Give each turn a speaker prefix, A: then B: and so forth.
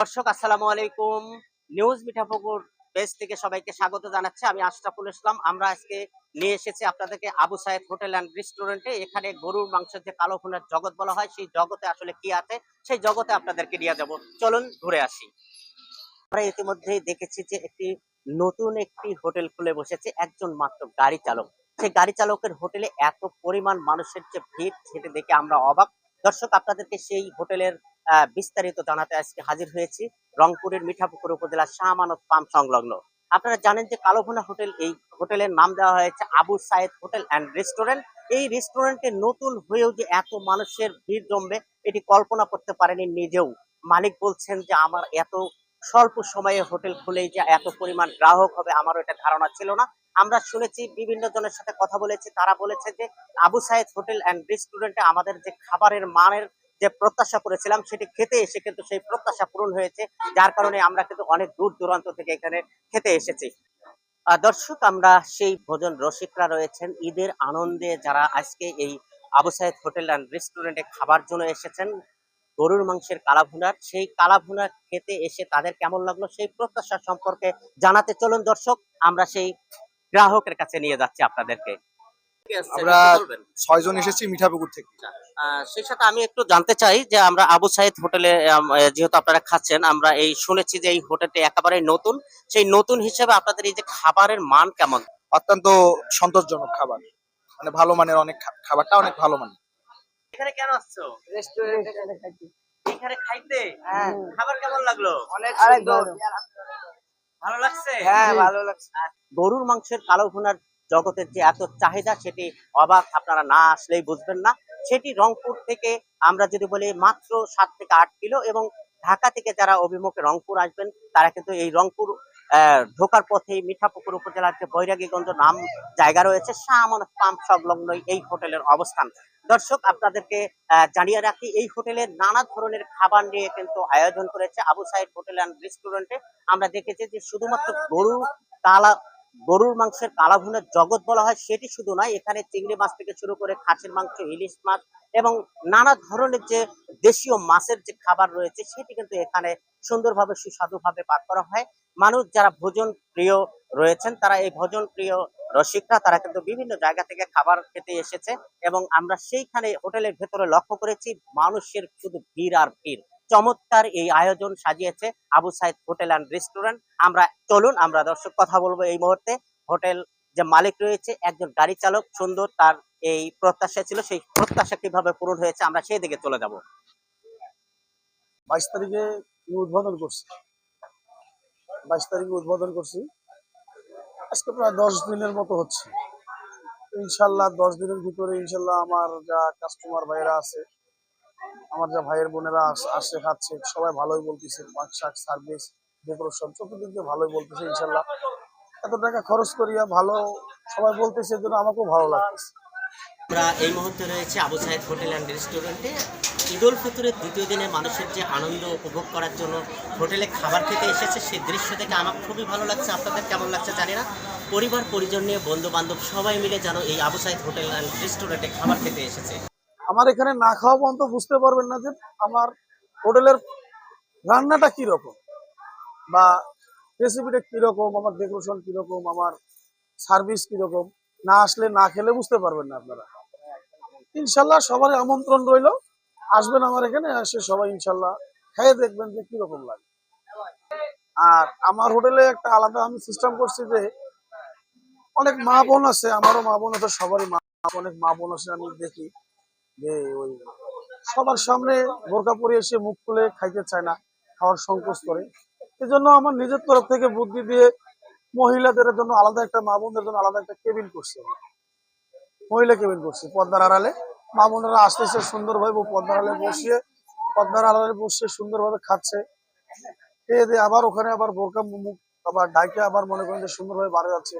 A: দর্শক আসসালামু আলাইকুম। নিউজ মিঠাপুকুর পেজ থেকে সবাইকে স্বাগত জানাচ্ছি। আমি আশরাফুল ইসলাম। আমরা আজকে নিয়ে এসেছি আপনাদেরকে আবু সাইদ হোটেল অ্যান্ড রেস্টুরেন্টে। এখানে গরুর মাংসের যে কালো ভুনার জগৎ বলা হয়, সেই জগতে আসলে কি আছে, সেই জগতে আপনাদেরকে নিয়ে যাব। চলুন ঘুরে আসি। আমরা ইতিমধ্যেই দেখেছি যে নতুন একটি হোটেল খুলে বসেছে একজন মাত্র গাড়ি চালক। সেই গাড়ি চালকের হোটেলে এত পরিমাণ মানুষের যে ভিড়, সেটা দেখে আমরা অবাক। দর্শক, আপনাদেরকে সেই হোটেলের বিস্তারিত জানাতে আজকে হাজির হয়েছি রংপুরের মিঠাপুকুর উপজেলার শাহ আমানত পাম্প সংলগ্ন। আপনারা জানেন যে কালোভুনা হোটেল, এই হোটেলের নাম দেওয়া হয়েছে Abu Saeed hotel and restaurant. এই রেস্টুরেন্টে নতুন হয়েও যে এত মানুষের ভিড় জমবে, এটি কল্পনা করতে পারেনি নিজেও। মালিক বলছেন যে আমার এত স্বল্প সময়ে হোটেল খুলেই যে এত পরিমাণ গ্রাহক হবে, আমারও এটা ধারণা ছিল না। আমরা শুনেছি, বিভিন্ন জনের সাথে কথা বলেছি, তারা বলেছে যে আবু সাইদ হোটেল অ্যান্ড রেস্টুরেন্টে আমাদের যে খাবারের মানের যে প্রত্যাশা করেছিলাম, সেটি খেতে এসে কিন্তু সেই প্রত্যাশা পূরণ হয়েছে। যার কারণে আমরা কিন্তু অনেক দূর দূরান্ত থেকে এখানে খেতে এসেছি। দর্শক, আমরা সেই ভোজন রসিকরা রয়েছেন ঈদের আনন্দে, যারা আজকে এই আবু সাইদ হোটেল অ্যান্ড রেস্টুরেন্টে খাবার জন্য এসেছেন গরুর মাংসের কালাভুনা। সেই কালাভুনা খেতে এসে তাদের কেমন লাগলো, সেই প্রত্যাশা সম্পর্কে জানাতে চলুন দর্শক, আমরা সেই গ্রাহকের কাছে নিয়ে যাচ্ছি আপনাদেরকে। কে আসছেন
B: আমরা
A: একটু বলবেন?
B: ৬ জন এসেছি মিঠাপুকুর থেকে।
A: আচ্ছা, সেই সাথে আমি একটু জানতে চাই যে আমরা আবু সাইদ হোটেলে যেহেতু আপনারা খাচ্ছেন, আমরা এই শুনেছি যে এই হোটেলটি একেবারে নতুন। সেই নতুন হিসেবে আপনাদের এই যে খাবারের মান কেমন?
B: অত্যন্ত সন্তোষজনক খাবার। মানে ভালো মানের, অনেক খাবারটা অনেক ভালো মানের।
A: এখানে কেন আসছো?
C: রেস্টুরেন্টে খাইতে।
A: এখানে খাইতে?
C: হ্যাঁ,
A: খাবার কেমন লাগলো?
C: অনেক সুন্দর।
A: ভালো লাগছে?
C: হ্যাঁ, ভালো লাগছে।
A: গরুর মাংসের কালো ভুনার জগতের যে এত চাহিদা, সেটি অবাক, আপনারা না আসলেই বুঝবেন না। সেটি রংপুর থেকে, আমরা যদি বলি, মাত্র 7 থেকে 8 কিলো, এবং ঢাকা থেকে যারা অভিমুখে রংপুর আসবেন, তারা কিন্তু এই রংপুর ঢোকার পথে মিঠাপুকুর উপজেলার যে বৈরাগীগঞ্জ নাম জায়গা রয়েছে, শাহ আমানত পাম্প সংলগ্নই এই হোটেলের অবস্থান। দর্শক, আপনাদেরকে জানিয়ে রাখি, এই হোটেলে নানা ধরনের খাবার নিয়ে কিন্তু আয়োজন করেছে আবু সাইদ হোটেল অ্যান্ড রেস্টুরেন্টে। আমরা দেখেছি যে শুধুমাত্র কালা গরুর মাংসের কালা ভুনের জগৎ বলা হয়, সেটি শুধু নয়, এখানে চিংড়ি মাছ থেকে শুরু করে খাসির মাংস, ইলিশ মাছ এবং নানা ধরনের যে দেশীয় মাছের যে খাবার রয়েছে, সেটি কিন্তু এখানে সুন্দরভাবে সুস্বাদুভাবে পাক করা হয়। মানুষ যারা ভোজন প্রিয় রয়েছেন, তারা এই ভোজন প্রিয় রসিকরা, তারা কিন্তু বিভিন্ন জায়গা থেকে খাবার খেতে এসেছে, এবং আমরা সেইখানে হোটেলের ভেতরে লক্ষ্য করেছি মানুষের শুধু ভিড় আর ভিড়। চমৎকার এই আয়োজন সাজিয়েছে Abu Saeed hotel and restaurant. চলুন আমরা দর্শক কথা বলবো এই মুহূর্তে। হোটেল যে মালিক রয়েছে, একজন গাড়ি চালক, সুন্দর, তার এই প্রত্যাশা ছিল, সেই প্রত্যাশা কিভাবে পূরণ হয়েছে আমরা সেই দিকে চলে যাব।
B: ২২ তারিখে উদ্বোধন করছি। ২২ তারিখে উদ্বোধন করছি। আজকে প্রায় ১০ দিনের মতো হচ্ছে। ইনশাল্লাহ ১০ দিনের ভিতরে ইনশাল্লাহ আমার যা কাস্টমার ভাইয়েরা আছে, আমার যা ভাইয়ের বোনেরা আসে খাচ্ছে, সবাই ভালোই বলতেছে। পাক-শাক, সার্ভিস, ডেকোরেশন চতুর্দিক দিয়ে ভালোই বলতেছে। ইনশাল্লাহ এত টাকা খরচ করিয়া ভালো সবাই বলতেছে, এর জন্য আমাকেও ভালো লাগতেছে।
A: আমরা এই মুহূর্তে রয়েছে আবু সাইদ হোটেল অ্যান্ড রেস্টুরেন্টে। ঈদ উল ফিতরের দ্বিতীয় দিনে মানুষের যে আনন্দ উপভোগ করার জন্য হোটেলে খাবার খেতে এসেছে, সেই দৃশ্য থেকে আমার খুবই ভালো লাগছে। আপনাদের কেমন লাগছে জানি না। পরিবার পরিজন নিয়ে, বন্ধু বান্ধব সবাই মিলে যেন এই আবু সাইদ হোটেল অ্যান্ড রেস্টুরেন্টে খাবার খেতে এসেছে।
B: আমার এখানে না খাওয়া পর্যন্ত বুঝতে পারবেন না যে আমার হোটেলের রান্নাটা কিরকম, বা রেসিপিটা কিরকম, আমার ডেকোরেশন কিরকম, আমার সার্ভিস কিরকম। না আসলে, না খেলে বুঝতে পারবেন না আপনারা। ইনশাল্লাহ সবারই আমন্ত্রণ রইল, আসবেন আমার এখানে, এসে সবাই ইনশাল্লাহ খেয়ে দেখবেন যে কিরকম লাগে। আর আমার হোটেলে একটা আলাদা আমি সিস্টেম করছি যে অনেক মা বোন আছে, আমারও মা বোন আছে, সবারই অনেক মা বোন আছে। আমি দেখি যে ওই সবার সামনে বোরকা পরে এসে মুখ খুলে খাইতে চায় না, খাওয়ার সংকোচ করে। এই জন্য আমার নিজের তরফ থেকে বুদ্ধি দিয়ে মহিলাদের জন্য আলাদা একটা, মা বোনদের জন্য আলাদা একটা কেবিন করছি। মহিলা কেবিন করছি পর্দার আড়ালে। মা বোনেরা আসতেছে সুন্দরভাবে পর্দার আড়ালে বসে সুন্দরভাবে খাচ্ছে। খেয়ে দিয়ে আবার ওখানে আবার বোরকা মুখ আবার ডাইকে আবার মনে করেন যে সুন্দরভাবে বাড়ে যাচ্ছে।